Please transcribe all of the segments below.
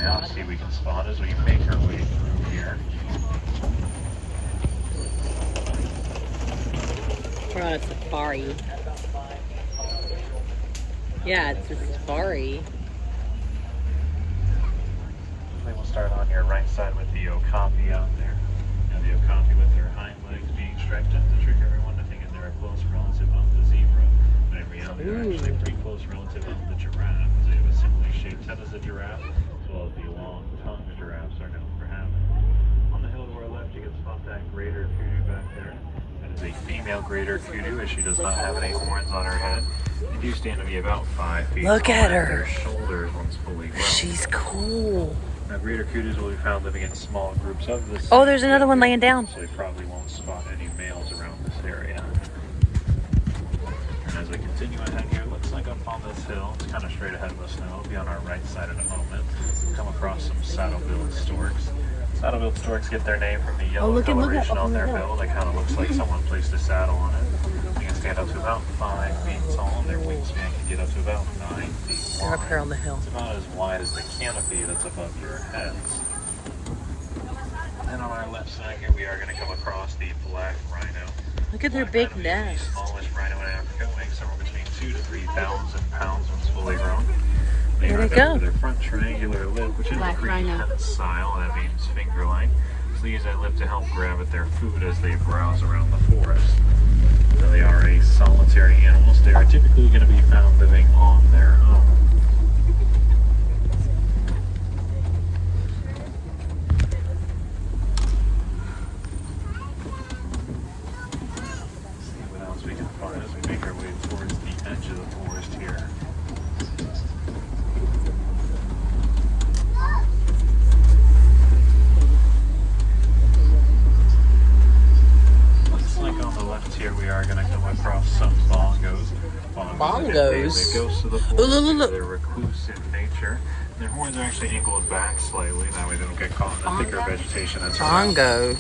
out, see if we can spot as we make our way through here. We're on a safari. Yeah, it's a safari. Then we'll start on your right side with the okapi out there. Now the okapi with their hind legs being stretched out to trick everyone to thinking they're a close relative of the zebra. But in reality, they're actually a pretty close relative of the giraffe, as they have a similarly shaped head as a giraffe, as well as the long tongue the giraffes are known for having. On the hill to our left, you can spot that greater kudu back there. That is a female greater kudu, as she does not have any horns on her head. They do stand to be about 5 feet. Look at her. Their shoulders once fully grown. She's cool. Now, greater kudus will be found living in small groups of this. Oh, there's another one laying down. So they probably won't spot any males around this area. And as we continue ahead here, it looks like up on this hill, it's kind of straight ahead of us now. We'll be on our right side in a moment. We'll come across some saddle-billed storks. Saddle-billed storks get their name from the yellow coloration on their bill. That kind of looks like someone placed a saddle on it. They can stand up to about 5 feet tall, and their wingspan can get up to about 9 feet wide. They're up here on the hill. It's about as wide as the canopy that's above your heads. And on our left side here, we are going to come across the black rhino. Look at their big nest. The smallest rhino in Africa, weighing somewhere between 2,000 to 3,000 pounds when it's fully grown. They There are they go. known for their front triangular lip, which is a prehensile, and that means finger-like. So they use that lip to help grab at their food as they browse around the forest. Now, they are a solitary animal, so they are typically going to be found living on their own. See what else we can find as we make our way towards the edge of the forest here. Looks like on the left here we are going to come across some bongos. Bongos? They're ghosts of the forest. Ooh, look, look. They're recluse in nature. Their horns are actually angled back slightly. That way they don't get caught in the thicker vegetation that's around. Bongos.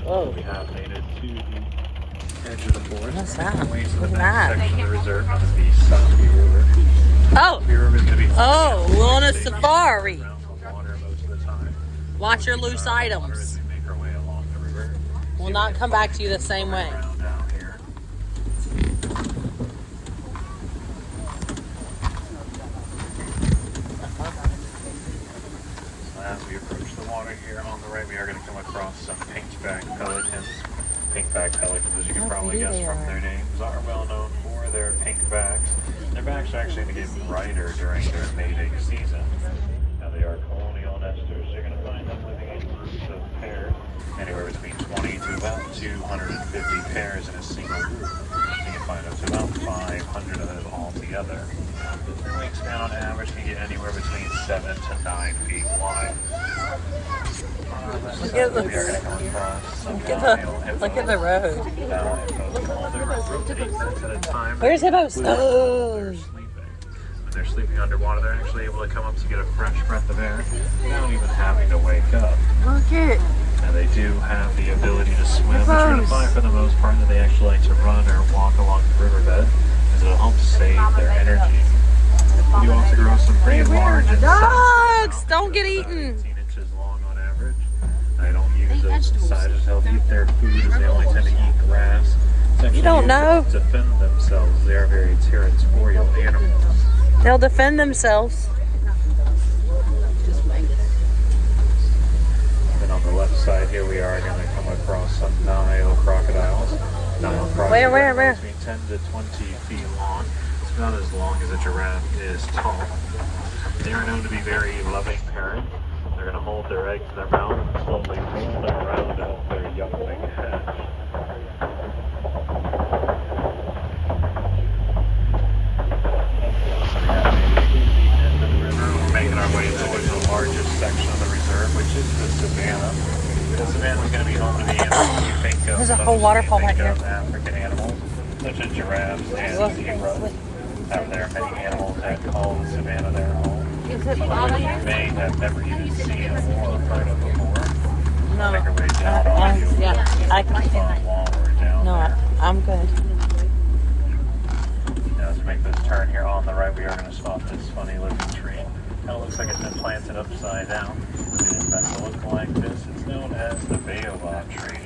Whoa. We have made it to the edge of the forest. What's that? Ways to the Look at next that. section of the reserve, known as the Sapi River. Oh! The river is going to be Oh, we're on a safari. around the water most of the time. Watch your loose Water items. as we make our way along the river. Will not come back to you the same way. Around down here. So as we approach the water here on the right, we are going to come across some pink-back pelicans. Pink-back pelicans, as you can probably guess from their names, are well known for their pink backs. Their backs are actually going to get brighter during their mating season. Now they are colonial nesters. You're going to find them living in groups of pairs, anywhere between 20 to about 250 pairs in a single group. So you can find up to about 500 of them altogether. Their wingspan on average can get anywhere between 7 to 9 feet wide. Look at the road. Where's hippos? Oh. When they're sleeping underwater, they're actually able to come up to get a fresh breath of air without even having to wake up. Look it. And they do have the ability to swim, but you're going to find for the most part that they actually like to run or walk along the riverbed, as it'll help save their energy. You also grow some pretty large and Dogs! Don't get eaten. 18 inches long on average. They don't use those incisors to help eat their food, as they only tend to eat grass. You don't know. To defend themselves, they are very territorial animals. They'll defend themselves. Then on the left side here, we are going to come across some Nile crocodiles. Nile crocodiles Where? between 10 to 20 feet long. It's about as long as a giraffe is tall. They are known to be very loving parents. They're going to hold their eggs in their mouth and slowly roll them around to help their youngling hatch. We're making our way towards the largest section of the reserve, which is the Savannah. The Savannah is going to be home to the animals you think of. There's a whole waterfall right right here. African animals, such as giraffes and zebras. Have there many animals that call the Savannah their home. Is it Some of which you may have never even seen or heard of before. No. Make our way down on you. Yeah, I can see On that. wall or down No, there. I'm good. Now, as we make this turn here on the right, we are going to spot this funny looking tree. Kind of looks like it's been planted upside down. It's meant to look like this. It's known as the baobab tree.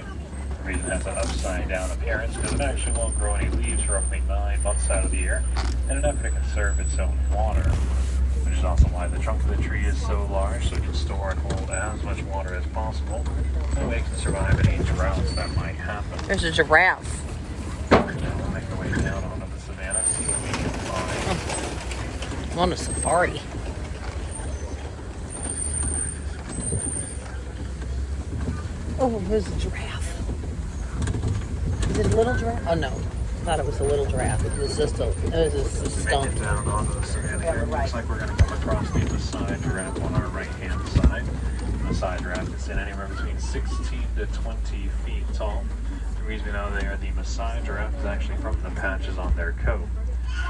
The reason it has an upside down appearance because it actually won't grow any leaves for roughly 9 months out of the year in an effort to conserve its own water. Which is also why the trunk of the tree is so large so it can store and hold as much water as possible. That way it can survive any droughts that might happen. There's a giraffe. Now we'll make our way down onto the Savannah, see what we can find. I'm on a safari. Oh, there's a giraffe. Is it a little giraffe? Oh no, I thought it was a little giraffe. It was just a stump. Make it down onto the Savannah here. Looks like we're going to come across the Maasai giraffe on our right-hand side. The Maasai giraffe is in anywhere between 16 to 20 feet tall. The reason we know they are the Maasai giraffe is actually from the patches on their coat.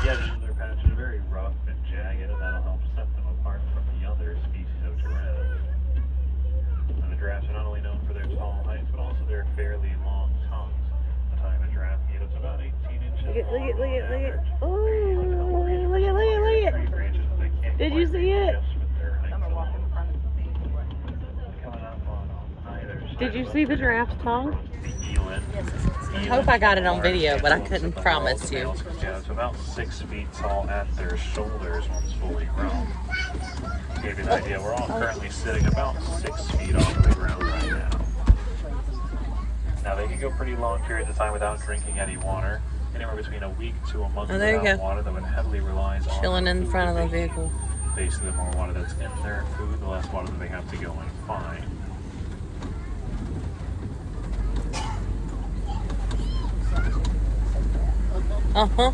The edges of their patches are very rough and jagged, and that'll help set them apart from the other species of giraffe. And the giraffes are not only known for their tall height, but also their fairly long tongues. The time a giraffe can get up to about 18 inches. Look at, look at, look at, look at. Oh, Look at. Did you see it? Did you see the giraffe's tongue? I hope I got it on video, but I couldn't promise you. It's about 6 feet tall at their shoulders once fully grown. To give you an idea, we're all currently sitting about 6 feet off the ground right now. Now they can go pretty long periods of time without drinking any water. Anywhere between a week to a month without water that would heavily relies on chilling in front of the vehicle. Basically, the more water that's in their food, the less water that they have to go and find. Uh-huh.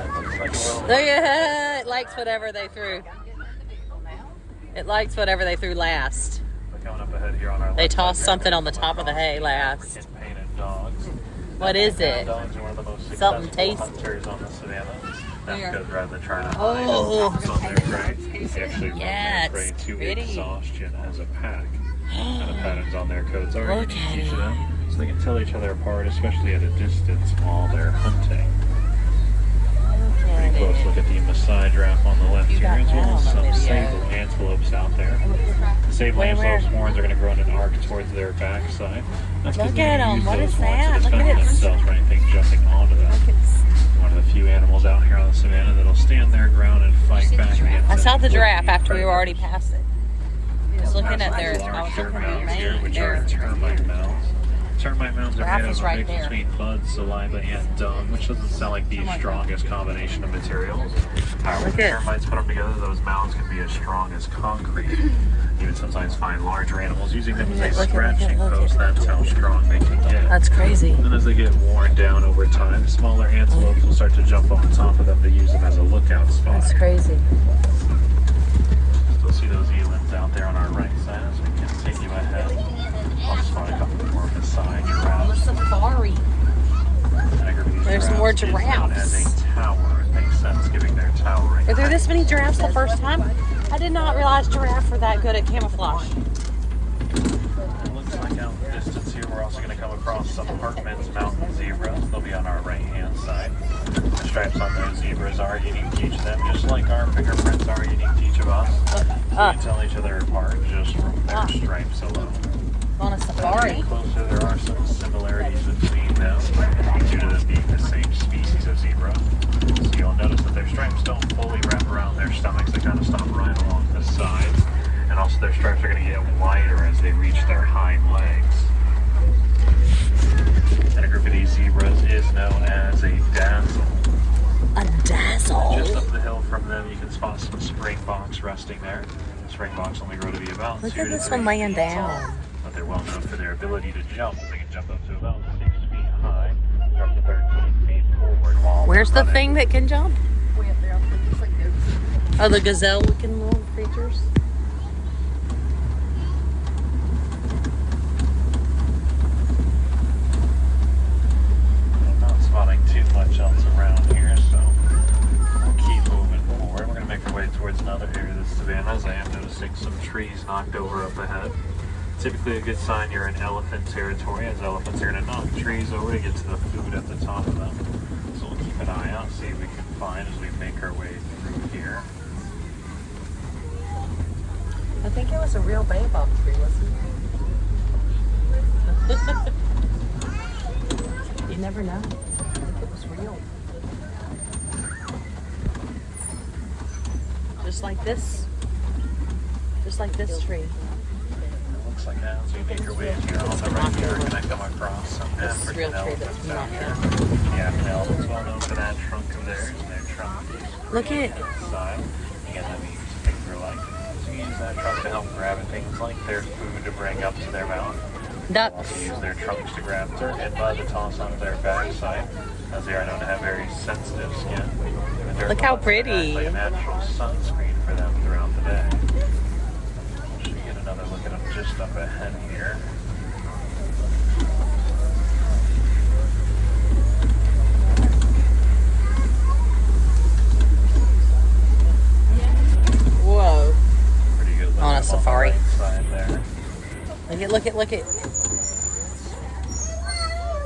Look at it. It likes whatever they threw. It likes whatever they threw last. Coming up ahead here on our They tossed something on the top of the hay last. What is it? Dogs are one of the most Something successful tasty. hunters on the Savannah. That's Here. because rather than trying to hide Oh. on their prey, they actually run Yeah, their prey it's to pretty. exhaustion as a pack. And the patterns on their coats are Look unique at to each of it. them, so they can tell each other apart, especially at a distance while they're hunting. Pretty close look at the Maasai giraffe on the left You here, got as well that as on some the video. sable antelopes out there. The sable Where? antelope's horns are going to grow in an arc towards their backside. That's 'cause Look they're at gonna 'em. use What those is horns that? to Look at defend it. themselves from anything jumping onto them. One of the few animals out here on the Savannah that'll stand their ground and fight back against I saw the any giraffe would-be after we were predators. already past it. I was looking at their, I Large was dirt looking at mounds here, their which are mane. termite mounds. Termite mounds are Giraffe made is of a right mix there. between mud, saliva, and dung, which doesn't sound like the strongest combination of materials. However, Look when at- termites put them together, those mounds can be as strong as concrete. You would sometimes find larger animals using them as a Look at- scratching look at- post. That's how strong they can get. That's crazy. And as they get worn down over time, smaller antelopes will start to jump on top of them to use them as a lookout spot. That's crazy. Still see those elands out there on our right side as we continue ahead. I'll spot a couple more Maasai giraffes. Safari. There's some more Is known as giraffes. a tower. It makes sense giving their towering. Are there this many giraffes the first time? I did not realize giraffes were that good at camouflage. It looks like out in the distance here we're also going to come across some Hartman's mountain zebras. They'll be on our right hand side. The stripes on those zebras are unique to each of them, just like our fingerprints are unique to each of us. We can tell each other apart just from their stripes alone. On a As we safari. get closer, there are some similarities between them due to them being the same species of zebra. So you'll notice that their stripes don't fully wrap around their stomachs. They kind of stop right along the sides. And also their stripes are going to get wider as they reach their hind legs. And a group of these zebras is known as a dazzle. A dazzle. Just up the hill from them, you can spot some springboks resting there. Springboks only grow to be about Look 2 at to this 3 one laying feet tall. down. But they're well known for their ability to jump. They can jump up to about 6 feet high, up to 13 feet forward while Where's the running. thing that can jump? Oh, the gazelle-looking little creatures. I'm not spotting too much else around here, so we'll keep moving forward. We're going to make our way towards another area of the Savannah, as I am noticing some trees knocked over up ahead. Typically a good sign you're in elephant territory, as elephants are going to knock trees over to get to the food at the top of them. So we'll keep an eye out, side as we make our way through here. I think it was a real baobab tree, wasn't it? You never know. I think it was real. Just like this. Just like this tree. It looks like that as we make our way here on the right here, we're going to come across some African elephants out here. The African elephant's well known for that trunk of theirs, and their trunk is Look at it. side. Again, that means finger-like. So you use that trunk to help grab at things like their food to bring up to their mouth. They'll also use their trunks to grab dirt and mud to toss onto their backside, as they are known to have very sensitive skin. Look how pretty. Like a natural sunscreen for them throughout the day. Should we get another look at them just up ahead here? Whoa. Pretty good look On a up safari. On the right side there. Look at.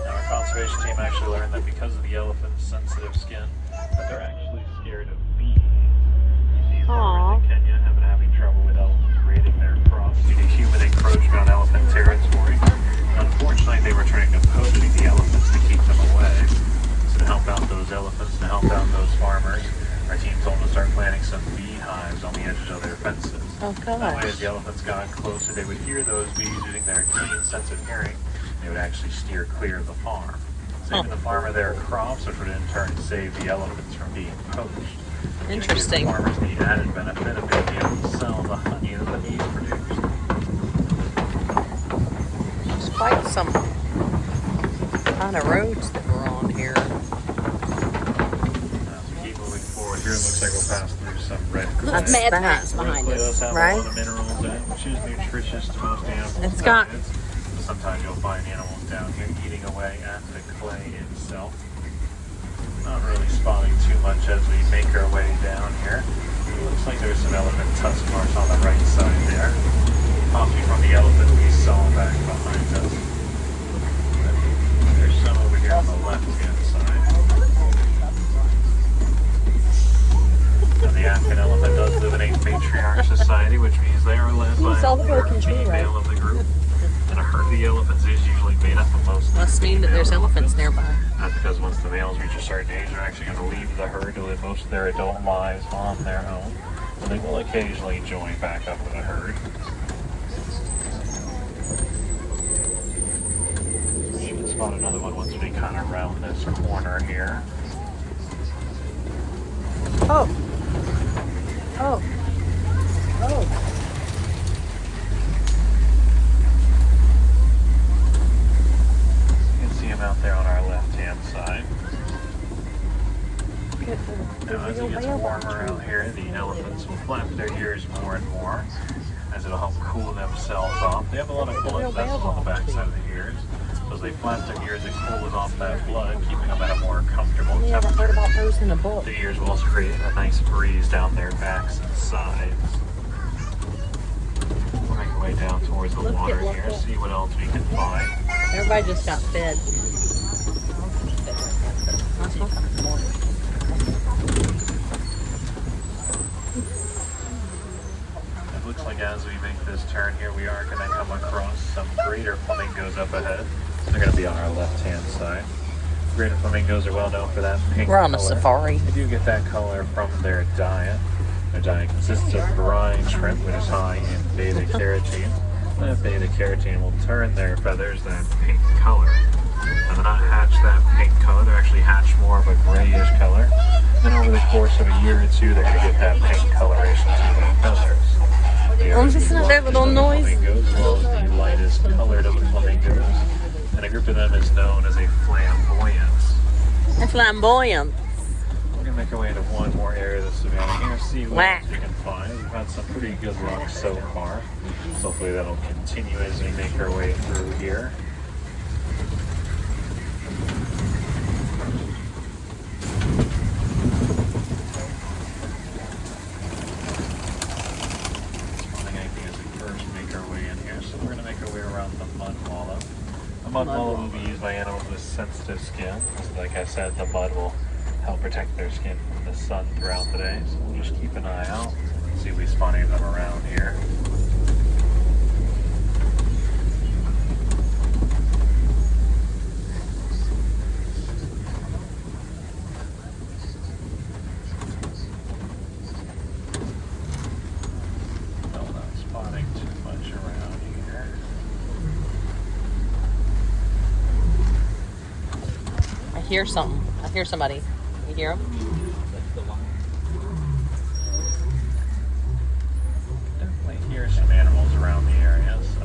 Our conservation team actually learned that because of the elephant's sensitive skin, that they're actually scared of bees. You see farmers in Kenya have been having trouble with elephants raiding their crops due to human encroachment on elephant territory. Unfortunately, they were trying to poach the elephants to keep them away. So to help out those elephants, to help out those farmers, our team told them to start planting some beehives on the edges of their fences. Oh That way, as gosh. the elephants got closer, they would hear those bees using their keen sense of hearing. They would actually steer clear of the farm, saving the farmer their crops, which would in turn save the elephants from being poached. Interesting. Giving the farmers the added benefit of being able to sell the honey that the bees produce. There's quite some kind of roads that we're on here. As we keep moving forward here, it looks like we'll pass through some red clay. That's Mad that, Max behind Red clay does us. have right? a lot of minerals in it, which is nutritious to most animals. It's got- diets. Sometimes you'll find animals down here eating away at the clay itself. Not really spotting too much as we make our way down here. It looks like there's some elephant tusk marks on the right side there. Possibly from the elephant we saw back behind us. There's some over here on the left-hand side. Now, the African elephant does live in a matriarch society, which means they are led by saw the a broken tree, female right? of the group. And a herd of the elephants is usually made up of mostly Must mean that there's female elephants nearby. That's because once the males reach a certain age, they're actually going to leave the herd to live most of their adult lives on their own. And they will occasionally join back up with a herd. We should spot another one once we kind of round this corner here. Oh. Oh. Oh. You can see them out there on our left-hand side. Now, as it gets warmer out here, the elephants will flap their ears more and more, as it'll help cool themselves off. They have a lot of blood vessels on the backside of the ears. So as they flap their ears, it cools off that blood, keeping them at a more comfortable You never heard temperature. about those in a book. The ears will also create a nice breeze down their backs and sides. We'll make our way down towards the water here, see what else we can find. Everybody just got fed. It looks like as we make this turn here, we are going to come across some greater flamingos up ahead. They're going to be on our left-hand side. Greater flamingos are well known for that pink We're on a color. safari. They do get that color from their diet. Their diet consists of brine shrimp, which is high in beta-carotene. That beta-carotene will turn their feathers that pink color. Now, they're not hatched that pink color, they're actually hatched more of a grayish color. Then over the course of a year or two, they're going to get that pink coloration to their feathers. Listen to that little noise. Flamingos, as well as the lightest colored of the flamingos. And a group of them is known as a flamboyance. A flamboyant. We're going to make our way to one more area of the savannah here, see what Whack. else we can find. We've had some pretty good luck so far. So hopefully that'll continue as we make our way through here. Spotting anything as we first make our way in here. So we're going to make our way around the mud wallow. The mud wallow will be used by animals with sensitive skin. Like I said, the mud will help help protect their skin from the sun throughout the day. So we'll just keep an eye out, see if we spot any of them around here. No, not spotting too much around here. I hear something. I hear somebody. You hear him? Definitely hear some animals around the area, so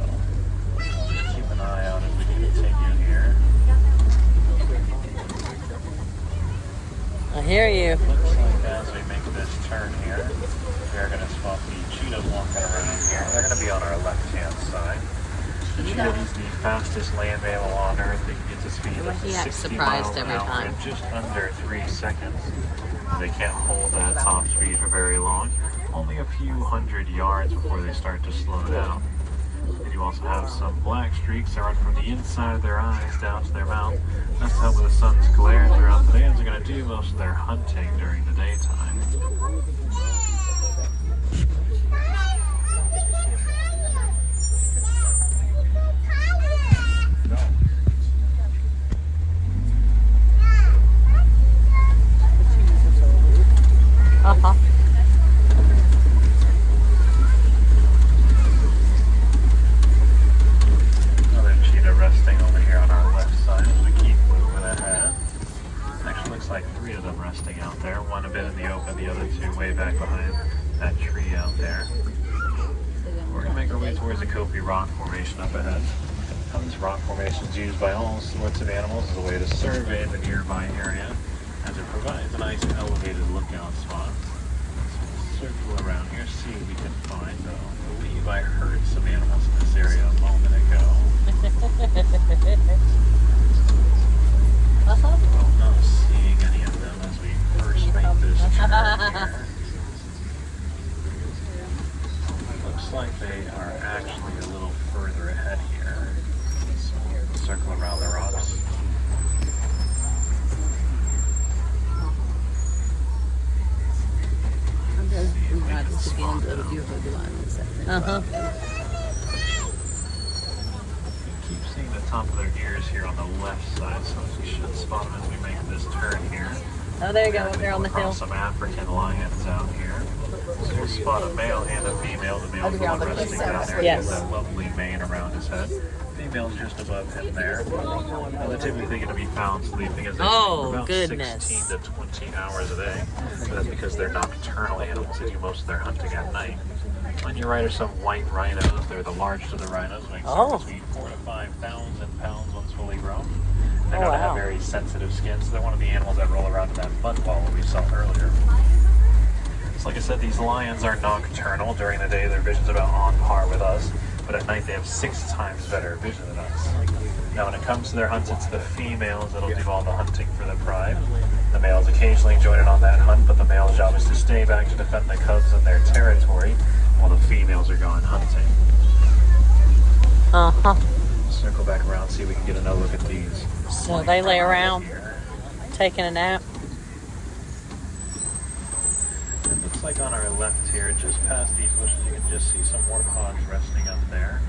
we'll just keep an eye out as we continue here. I hear you. Looks like as we make this turn here, we are going to spot the cheetahs walking around here. They're going to be on our left-hand side. The cheetah is the fastest land mammal on Earth. They can get to speed of He acts 60 surprised miles an every hour time. in just under 3 seconds. They can't hold that top speed for very long. Only a few hundred yards before they start to slow down. They do also have some black streaks that run from the inside of their eyes down to their mouth. That's to help with the sun's glare throughout the day, as they're going to do most of their hunting during the daytime. Uh-huh. Another cheetah resting over here on our left side as we keep moving ahead. Actually looks like 3 of them resting out there. One a bit in the open, the other 2 way back behind that tree out there. We're going to make our way towards the Kopi Rock Formation up ahead. Now, this rock formation is used by all sorts of animals as a way to survey the nearby area, as it provides a nice elevated lookout spot. So we'll circle around here, see what we can find, though. I believe I heard some animals in this area a moment ago. I'm not seeing any of them as we first make this turn here. Looks like they are actually a little further ahead here. So we'll circle around the rocks. Uh-huh. Keep seeing the top of their ears here on the left side, so we should spot them as we make this turn here. Oh, there you go. They're on the hill. Some African lions out here. So we'll spot a male and a female. The male's the one resting down there. Yes. He has that lovely mane around his head. Female's just above him there. Now, they're typically going to be found sleeping as they sleep for about 16 to 20 hours a day. But that's because they're nocturnal animals. They do most of their hunting at night. On your right are some white rhinos. They're the largest of the rhinos, weighing between 4,000 to 5,000 pounds once fully grown. They're known to have very sensitive skin, so they're one of the animals that roll around in that mud ball we saw earlier. So like I said, these lions are nocturnal. During the day, their vision's about on par with us, but at night they have 6 times better vision than us. Now when it comes to their hunts, it's the females that'll do all the hunting for the pride. The males occasionally join in on that hunt, but the male's job is to stay back to defend the cubs in their territory, while the females are gone hunting. Uh-huh. Circle back around, see if we can get another look at these. So they lay around taking a nap. It looks like on our left here, just past these bushes, you can just see some warthogs resting up there.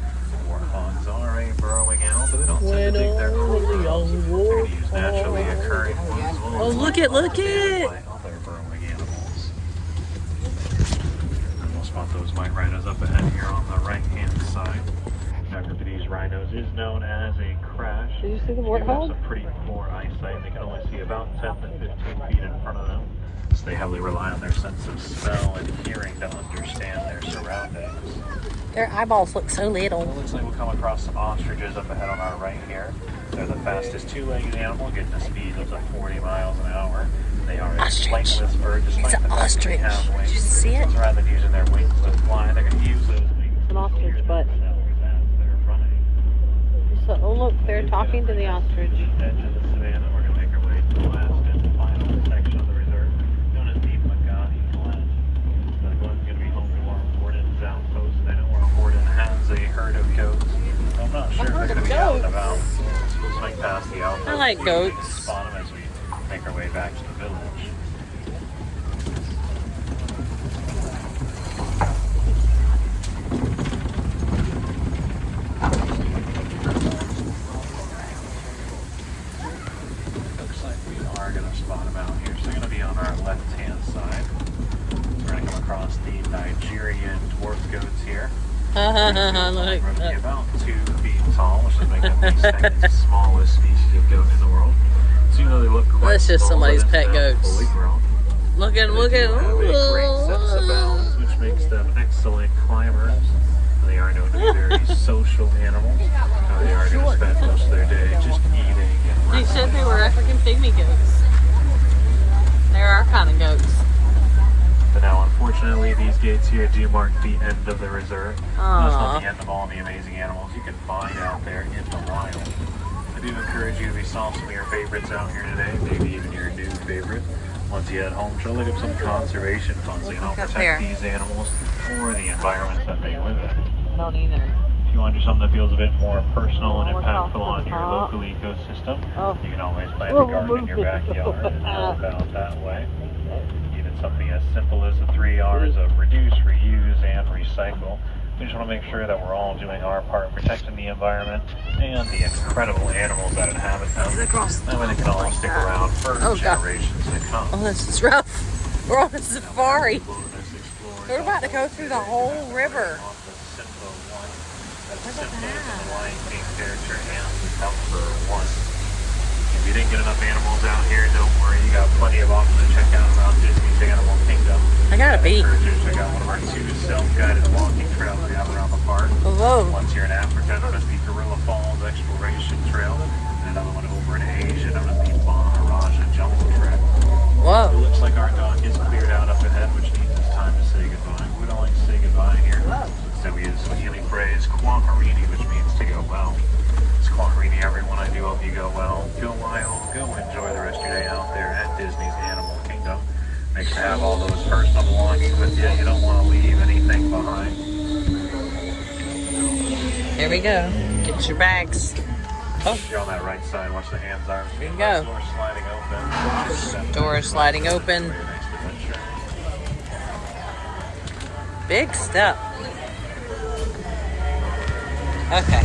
Warthogs are a burrowing animal, but they don't tend to dig their own burrows. They're going to use naturally occurring ones as well. Oh, look it, look it! By other burrowing animals. And we'll spot those white rhinos up ahead here on the right-hand side. After these rhinos is known as a crash. Did you see the They have warthog? some pretty poor eyesight. They can only see about 10 to 15 feet in front of them. So they heavily rely on their sense of smell and hearing to understand their surroundings. Their eyeballs look so little. It looks like we'll come across some ostriches up ahead on our right here. They're the fastest 2-legged animal, getting a speed of up to 40 miles an hour. They are a flightless bird, despite It's an the fact that they ostrich. have wings. Did you see it? Rather than using their wings to fly, they're going to use those wings. An ostrich, but so, oh look, they're talking to the ostrich. Edge of the Savannah. We're going to make our way to the last and final section of the reserve, known as the Magadi Glen. The Glen's going to be home to our Warden's outpost. I know our Warden has a herd of goats. I'm not sure if they're going to be out and about. So we'll swing past the outpost. I like goats. Spot them as we make our way back to the village. our left-hand side. We're going to come across the Nigerian dwarf goats here. Look. Roughly about 2 feet tall, which would make them the second smallest species of goat in the world. So even though they look quite That's just small, somebody's but pet they're goats. fully grown. Look at, They look do at. have a great sense of balance, which makes them excellent climbers. They are known to be very social animals. They are going to spend most of their day just eating and They resting. said they were African pygmy goats. They're our kind of goats. But now, unfortunately, these gates here do mark the end of the reserve. That's not Aww. the end of all the amazing animals you can find out there in the wild. I do encourage you, if you saw some of your favorites out here today, maybe even your new favorite, once you head home, try to look up some conservation funds so you can help Look up protect there. these animals or the environments that they live in. Don't either. If you want to do something that feels a bit more personal and Look off impactful on the your top. local ecosystem, Oh. you can always plant a garden in your backyard and help out that way. Even something as simple as the 3 R's of reduce, reuse, and recycle. We just want to make sure that we're all doing our part in protecting the environment and the incredible animals that inhabit them. That way they can all stick around for Oh, God. generations to come. Oh, this is rough. We're on a safari. Wilderness explorers We're about to go through the whole river. off of Simba 1. That's Look at Simba is that. the Lion King character and number 1. If you didn't get enough animals out here, don't worry. You got plenty of options to check out around Disney's Animal Kingdom. I gotta pee. I encourage you to check out one of our 2 self-guided walking trails we have around the park. Whoa. Once you're in Africa, known as the Gorilla Falls Exploration Trail, and another one over in Asia, known as the Maharaja Jungle Trek. It Whoa. looks like our dock is cleared out up ahead, which means it's time to say goodbye. We don't like to say goodbye here. Instead, we use the Swahili phrase Kwaherini, which means to go well. It's Kwaherini, everyone. I do hope you go well. Go wild. Go enjoy the rest of your day out there at Disney's Animal Kingdom. Make sure to have all those personal belongings with you. You don't want to leave anything behind. Here we go. Get your bags. Oh, If you're on that right side, watch the hands arms. Here you go. Door sliding open. Door sliding open. For your next adventure. Big step. Okay.